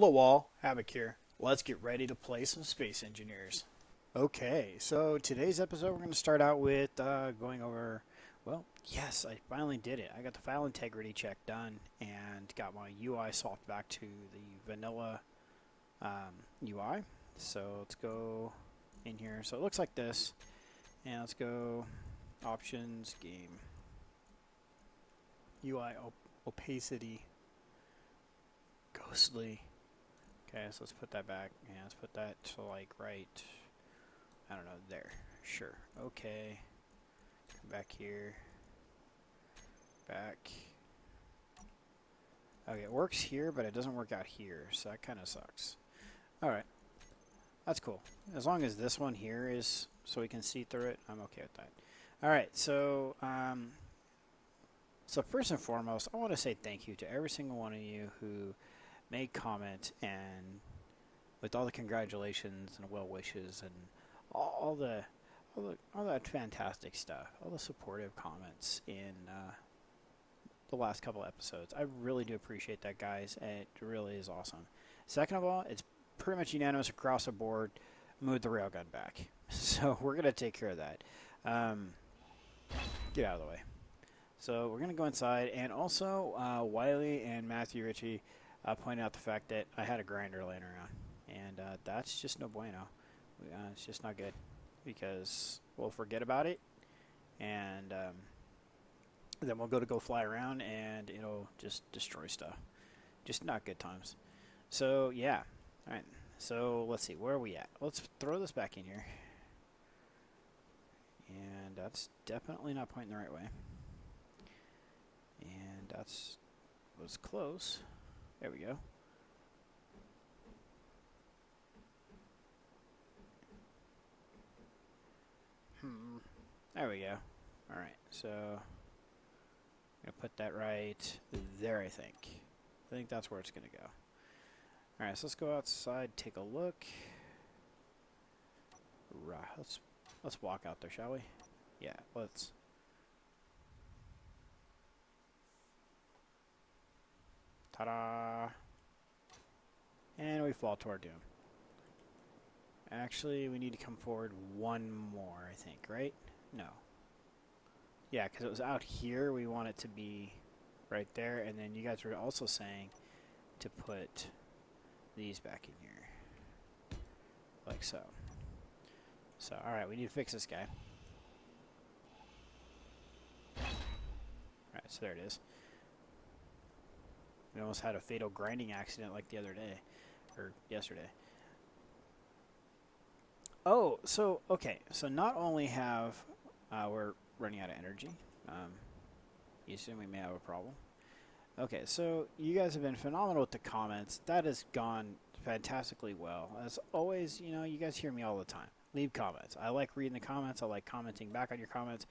Hello all, Havoc here. Let's get ready to play some Space Engineers. Okay, so today's episode we're going to start out with going over, well, yes, I finally did it. I got the file integrity check done and got my UI swapped back to the vanilla UI. So let's go in here. So it looks like this, and let's go options, game, UI opacity, ghostly. Okay, so let's put that back. Yeah, let's put that to like right, I don't know, there. Sure. Okay. Come back here. Back. Okay, it works here, but it doesn't work out here, so that kind of sucks. Alright. That's cool. As long as this one here is so we can see through it, I'm okay with that. Alright, so first and foremost, I want to say thank you to every single one of you who made comment and with all the congratulations and well wishes and all that fantastic stuff, all the supportive comments in the last couple episodes. I really do appreciate that, guys. It really is awesome. Second of all, it's pretty much unanimous across the board. Move the railgun back. So we're gonna take care of that. Get out of the way. So we're gonna go inside, and also Wiley and Matthew Ritchie pointed out the fact that I had a grinder laying around. And that's just no bueno. It's just not good because we'll forget about it, and then we'll go fly around, and it'll just destroy stuff. Just not good times. So yeah, all right. So let's see, where are we at? Let's throw this back in here, and that's definitely not pointing the right way. And was close. There we go. There we go. Alright, so I'm going to put that right there, I think. I think that's where it's going to go. Alright, so let's go outside, take a look. Right, let's walk out there, shall we? Yeah, let's. Ta-da! And we fall to our doom. Actually, we need to come forward one more, I think, right? No. Yeah, because it was out here. We want it to be right there. And then you guys were also saying to put these back in here. Like so. So, alright, we need to fix this guy. Alright, so there it is. We almost had a fatal grinding accident like the other day. Or yesterday. Oh, so, okay. So not only have we're running out of energy. You assume we may have a problem. Okay, so you guys have been phenomenal with the comments. That has gone fantastically well. As always, you know, you guys hear me all the time. Leave comments. I like reading the comments. I like commenting back on your comments,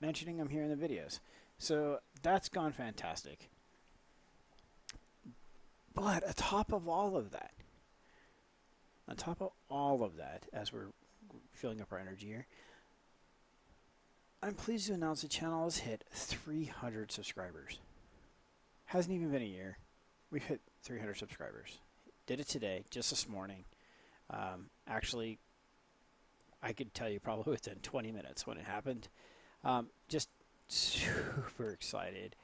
mentioning them here in the videos. So that's gone fantastic. But on top of all of that, as we're filling up our energy here, I'm pleased to announce the channel has hit 300 subscribers. Hasn't even been a year. We've hit 300 subscribers. Did it today, just this morning. Actually, I could tell you probably within 20 minutes when it happened. Just super excited.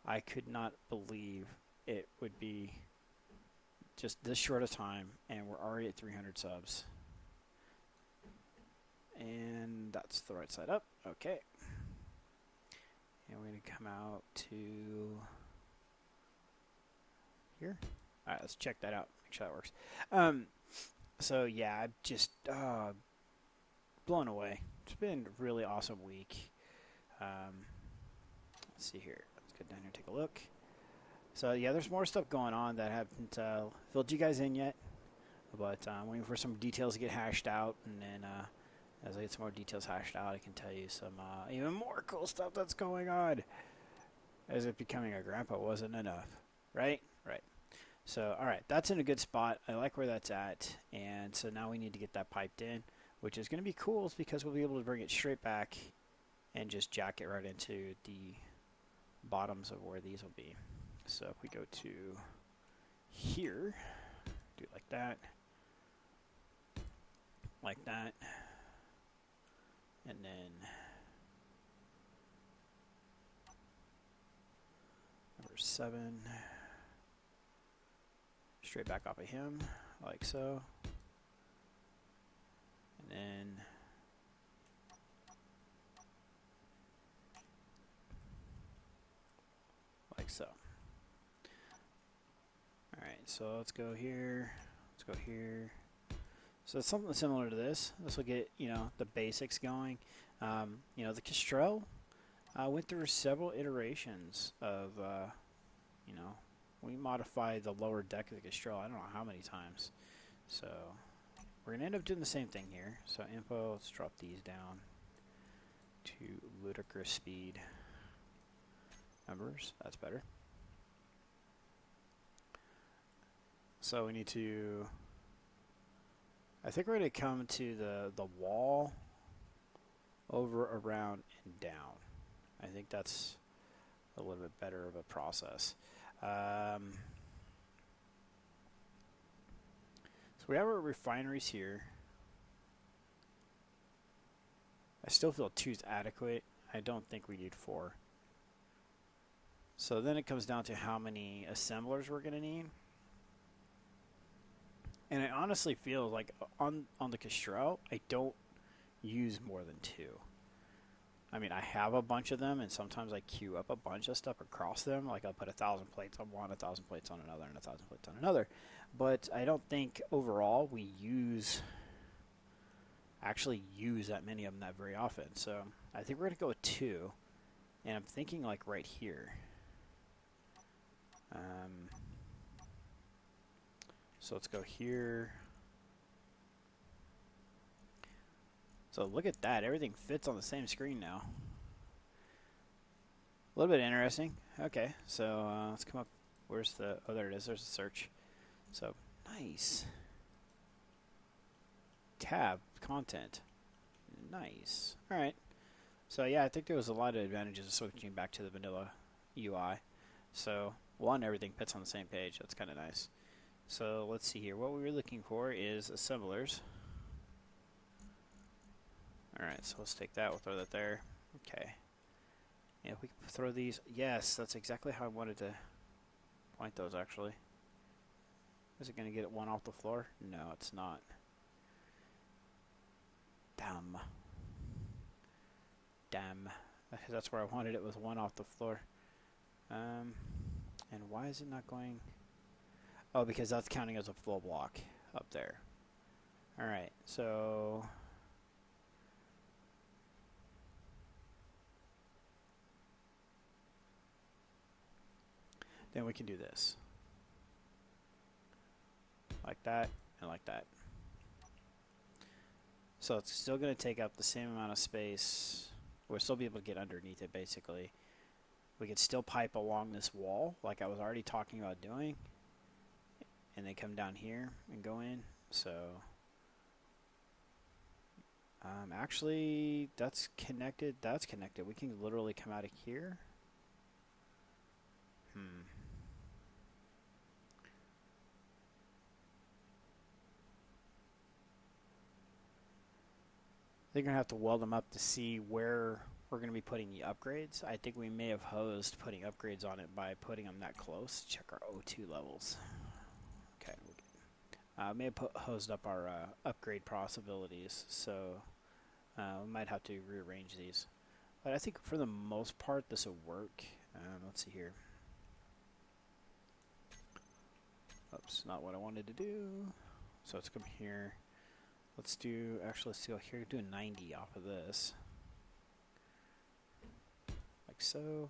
I could not believe it would be just this short a time, and we're already at 300 subs. And that's the right side up. Okay. And we're going to come out to here. All right, let's check that out. Make sure that works. So, yeah, I'm just blown away. It's been a really awesome week. Let's see here. Let's go down here and take a look. So, yeah, there's more stuff going on that I haven't filled you guys in yet. But I'm waiting for some details to get hashed out, and then as I get some more details hashed out, I can tell you some even more cool stuff that's going on. As if becoming a grandpa wasn't enough, right? Right. So, all right, that's in a good spot. I like where that's at, and so now we need to get that piped in, which is going to be cool because we'll be able to bring it straight back and just jack it right into the bottoms of where these will be. So if we go to here, that, like that, and then number 7, straight back off of him, like so, and then like so. Alright, so let's go here, let's go here. So it's something similar to this. This will get, you know, the basics going. You know, the Kestrel went through several iterations of, you know, we modified the lower deck of the Kestrel I don't know how many times. So we're going to end up doing the same thing here. So info, let's drop these down to ludicrous speed numbers. That's better. So we need to, I think we're going to come to the wall over, around, and down. I think that's a little bit better of a process. So we have our refineries here. I still feel 2 is adequate. I don't think we need 4. So then it comes down to how many assemblers we're going to need. And I honestly feel like on the Kestrel, I don't use more than 2. I mean, I have a bunch of them, and sometimes I queue up a bunch of stuff across them. Like I'll put 1,000 plates on one, 1,000 plates on another, and 1,000 plates on another. But I don't think overall we actually use that many of them that very often. So I think we're going to go with 2. And I'm thinking like right here. So let's go here. So look at that. Everything fits on the same screen now. A little bit interesting. Okay, so let's come up. Where's the... Oh, there it is. There's the search. So, nice. Tab, content. Nice. Alright. So, yeah, I think there was a lot of advantages of switching back to the vanilla UI. So, one, everything fits on the same page. That's kind of nice. So let's see here. What we were looking for is assemblers. Alright, so let's take that. We'll throw that there. Okay. Yeah, we can throw these. Yes, that's exactly how I wanted to point those, actually. Is it going to get one off the floor? No, it's not. Damn. Damn. That's where I wanted it, was one off the floor. And why is it not going... Oh, because that's counting as a full block up there. Alright, so... Then we can do this. Like that, and like that. So it's still going to take up the same amount of space. We'll still be able to get underneath it, basically. We could still pipe along this wall, like I was already talking about doing. And they come down here and go in. So actually that's connected. That's connected. We can literally come out of here. They're gonna have to weld them up to see where we're gonna be putting the upgrades. I think we may have hosed putting upgrades on it by putting them that close. Check our O2 levels. Okay, we're good. May have hosed up our upgrade possibilities, so we might have to rearrange these. But I think for the most part this will work. Let's see here. Oops, not what I wanted to do. So let's come here. Let's do, actually let's go here, do a 90 off of this. Like so.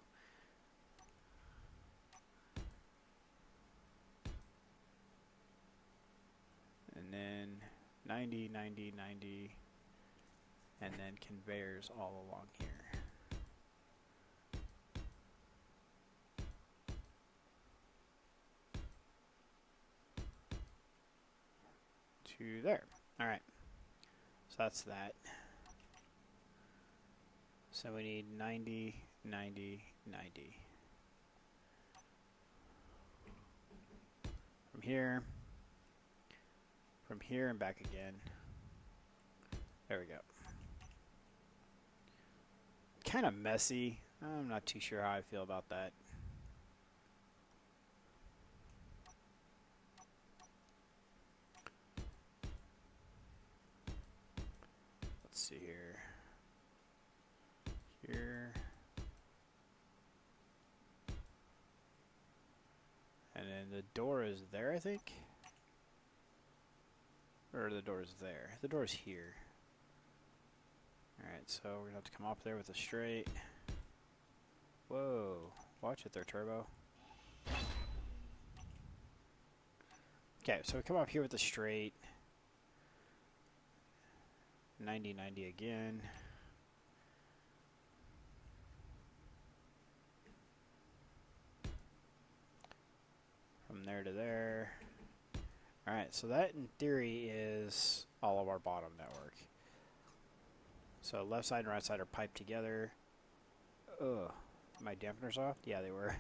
And then 90, 90, 90, and then conveyors all along here. To there. Alright. So that's that. So we need 90, 90, 90. From here. from here and back again. There we go. Kind of messy. I'm not too sure how I feel about that. Let's see here. Here. And then the door is there, I think. Or the door is there. The door is here. Alright, so we're going to have to come up there with a straight. Whoa. Watch it there, Turbo. Okay, so we come up here with a straight. 90-90 again. From there to there. Alright, so that in theory is all of our bottom network. So left side and right side are piped together. Ugh. My dampeners off? Yeah, they were.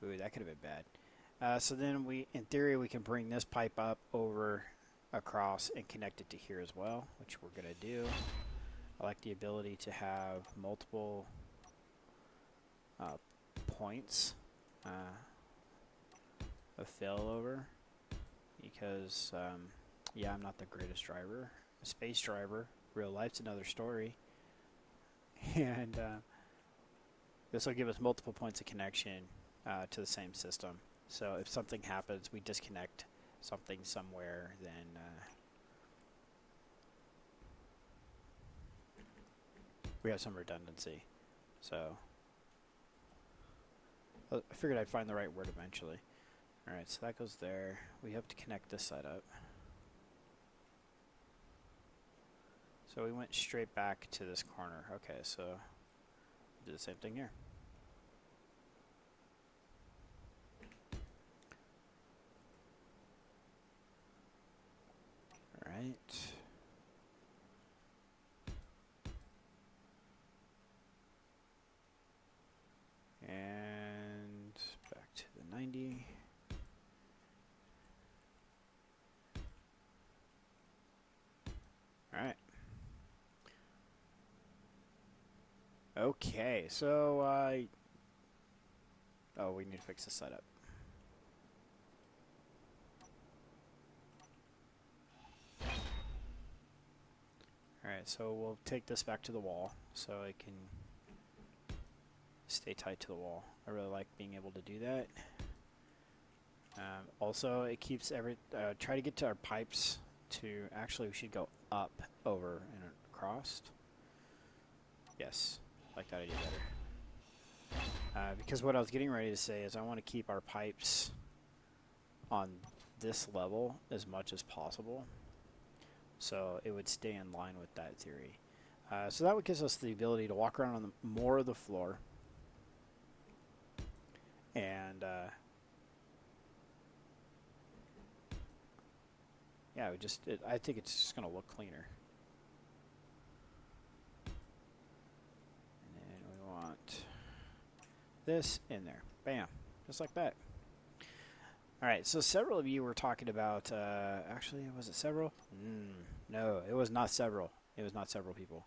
Ooh, that could have been bad. So then we, in theory, we can bring this pipe up over across and connect it to here as well, which we're going to do. I like the ability to have multiple points of failover because, yeah, I'm not the greatest driver. A space driver. Real life's another story. And this will give us multiple points of connection to the same system. So if something happens, we disconnect something somewhere, then we have some redundancy. So I figured I'd find the right word eventually. Alright, so that goes there. We have to connect this side up. So we went straight back to this corner. Okay, so do the same thing here. Alright. And back to the 90. Alright. Okay, so oh, we need to fix the setup. Alright, so we'll take this back to the wall so it can stay tight to the wall. I really like being able to do that. Also, it keeps try to get to our pipes to, actually we should go up, over, and across. Yes, like that idea better. Because what I was getting ready to say is I want to keep our pipes on this level as much as possible. So it would stay in line with that theory. So that would give us the ability to walk around on more of the floor. And yeah, I think it's just going to look cleaner. And then we want this in there. Bam. Just like that. Alright, so several of you were talking about, actually, was it several? No, it was not several. It was not several people.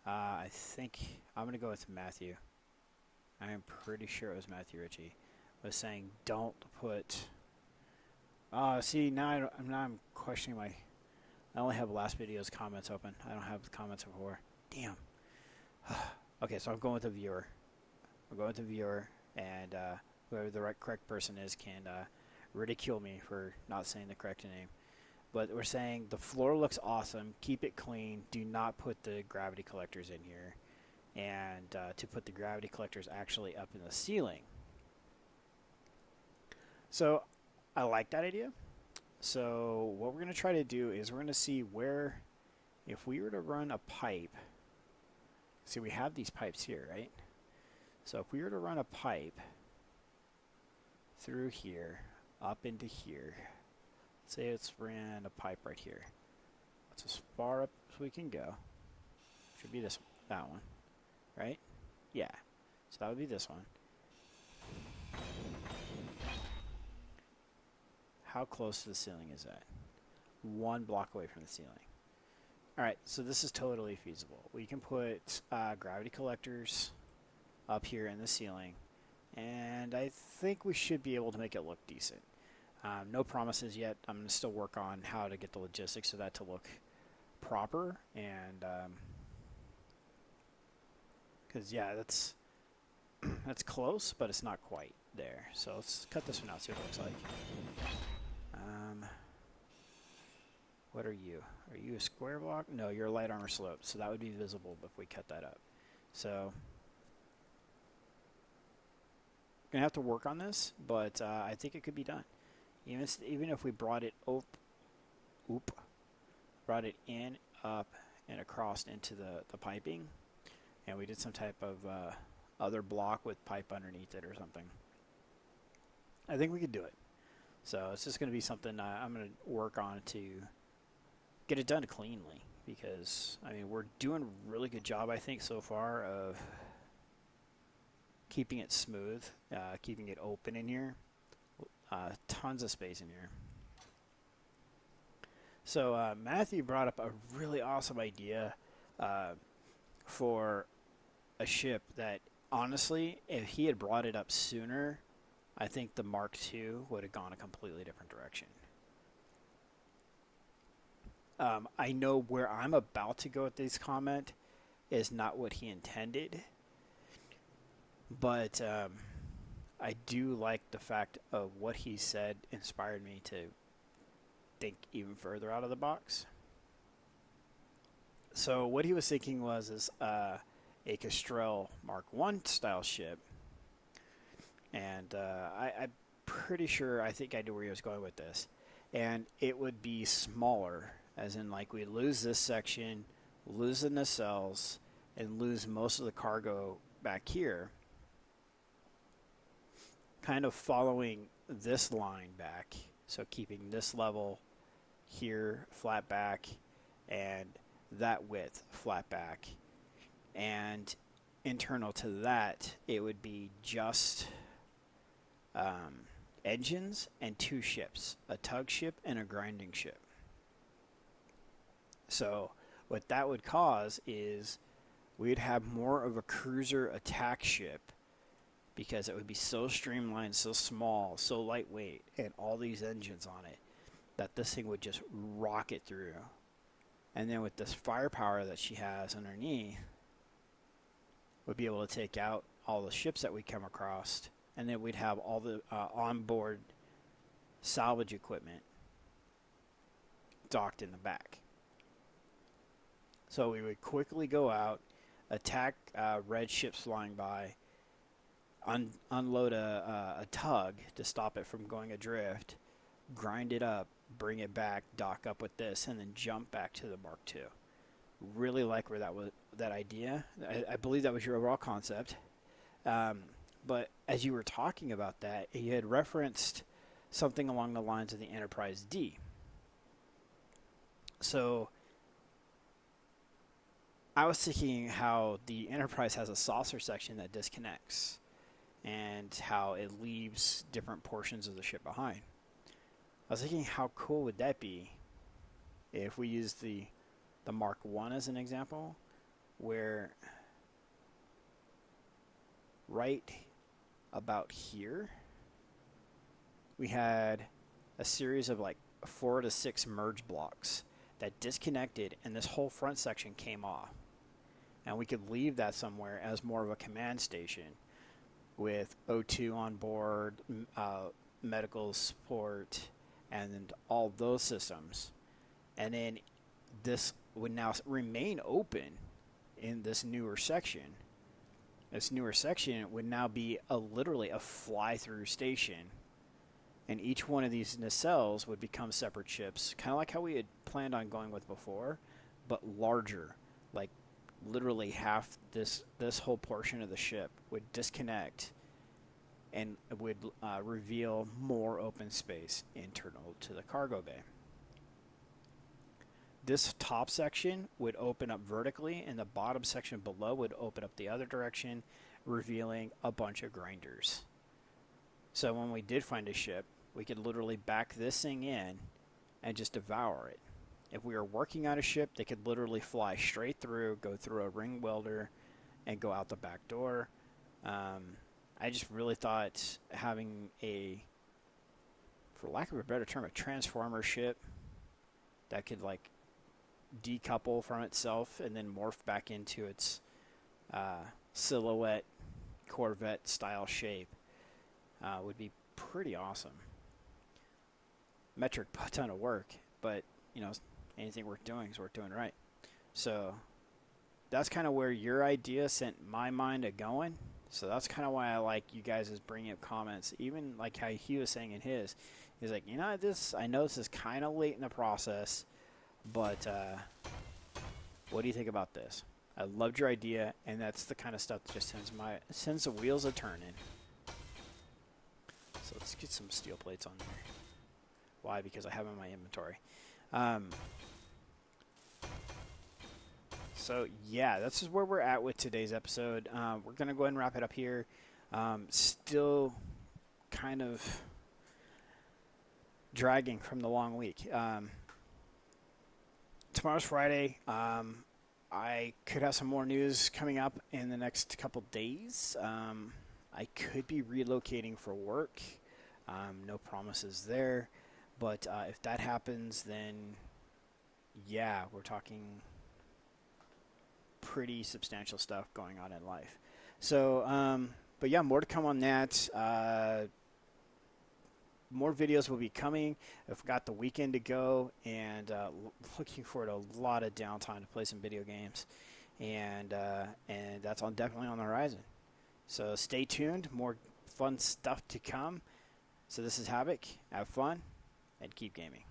I think I'm going to go with Matthew. I am pretty sure it was Matthew Ritchie. Was saying don't put... see, now I'm questioning my... I only have last video's comments open. I don't have the comments before. Damn. Okay, so I'm going with the viewer. I'm going with the viewer, and whoever the correct person is can ridicule me for not saying the correct name. But we're saying the floor looks awesome. Keep it clean. Do not put the gravity collectors in here. And to put the gravity collectors actually up in the ceiling. So I like that idea. So what we're going to try to do is we're going to see where, if we were to run a pipe, see we have these pipes here, right? So if we were to run a pipe through here, up into here, let's say it's ran a pipe right here. That's as far up as we can go. Should be that one, right? Yeah. So that would be this one. How close to the ceiling is that? one block away from the ceiling. All right, so this is totally feasible. We can put gravity collectors up here in the ceiling, and I think we should be able to make it look decent. No promises yet. I'm going to still work on how to get the logistics of that to look proper, and because yeah, that's close, but it's not quite there. So let's cut this one out, see what it looks like. What are you? Are you a square block? No, you're a light armor slope, so that would be visible if we cut that up. So gonna have to work on this, but I think it could be done. Even if we brought it brought it in, up, and across into the piping, and we did some type of other block with pipe underneath it or something. I think we could do it. So it's just going to be something I'm going to work on to get it done cleanly, because I mean we're doing a really good job, I think, so far of keeping it smooth, keeping it open in here. Tons of space in here. So Matthew brought up a really awesome idea for a ship that, honestly, if he had brought it up sooner, I think the Mark II would have gone a completely different direction. I know where I'm about to go with this comment is not what he intended, but I do like the fact of what he said inspired me to think even further out of the box. So what he was thinking was a Kestrel Mark I style ship, and I'm pretty sure, I think I knew where he was going with this, and it would be smaller, as in like we lose this section, lose the nacelles, and lose most of the cargo back here, kind of following this line back, so keeping this level here flat back and that width flat back, and internal to that it would be just engines and two ships, a tug ship and a grinding ship. So what that would cause is we'd have more of a cruiser attack ship, because it would be so streamlined, so small, so lightweight, and all these engines on it, that this thing would just rocket through. And then with this firepower that she has underneath, would be able to take out all the ships that we come across, and then we'd have all the onboard salvage equipment docked in the back. So we would quickly go out, attack red ships flying by, unload a tug to stop it from going adrift, grind it up, bring it back, dock up with this, and then jump back to the Mark II. Really like where that idea. I believe that was your overall concept. But as you were talking about that, you had referenced something along the lines of the Enterprise D. So I was thinking how the Enterprise has a saucer section that disconnects, and how it leaves different portions of the ship behind. I was thinking, how cool would that be if we used the Mark I as an example, where right about here we had a series of like 4 to 6 merge blocks that disconnected, and this whole front section came off, and we could leave that somewhere as more of a command station with O2 on board, medical support, and all those systems. And then this would now remain open in this newer section. This newer section would now be literally a fly-through station, and each one of these nacelles would become separate ships, kind of like how we had planned on going with before, but larger. Like literally half this whole portion of the ship would disconnect and would reveal more open space internal to the cargo bay. This top section would open up vertically, and the bottom section below would open up the other direction, revealing a bunch of grinders. So when we did find a ship, we could literally back this thing in and just devour it. If we were working on a ship, they could literally fly straight through, go through a ring welder, and go out the back door. I just really thought having a, for lack of a better term, a transformer ship that could like decouple from itself and then morph back into its silhouette Corvette style shape would be pretty awesome. Metric a ton of work, but you know, anything worth doing is worth doing right. So that's kind of where your idea sent my mind to going. So that's kind of why I like you guys is bringing up comments, even like how he was saying in his. He's like, you know, I know this is kind of late in the process, but what do you think about this? I loved your idea, and that's the kind of stuff that just sends the wheels a turning. So let's get some steel plates on there. Why? Because I have them in my inventory. So yeah, this is where we're at with today's episode. We're gonna go ahead and wrap it up here. Still kind of dragging from the long week. Tomorrow's Friday. I could have some more news coming up in the next couple days. I could be relocating for work. No promises there. But if that happens, then yeah, we're talking pretty substantial stuff going on in life. So, but yeah, more to come on that. More videos will be coming. I've got the weekend to go, and looking forward to a lot of downtime to play some video games, and that's definitely on the horizon. So stay tuned. More fun stuff to come. So this is Havoc. Have fun and keep gaming.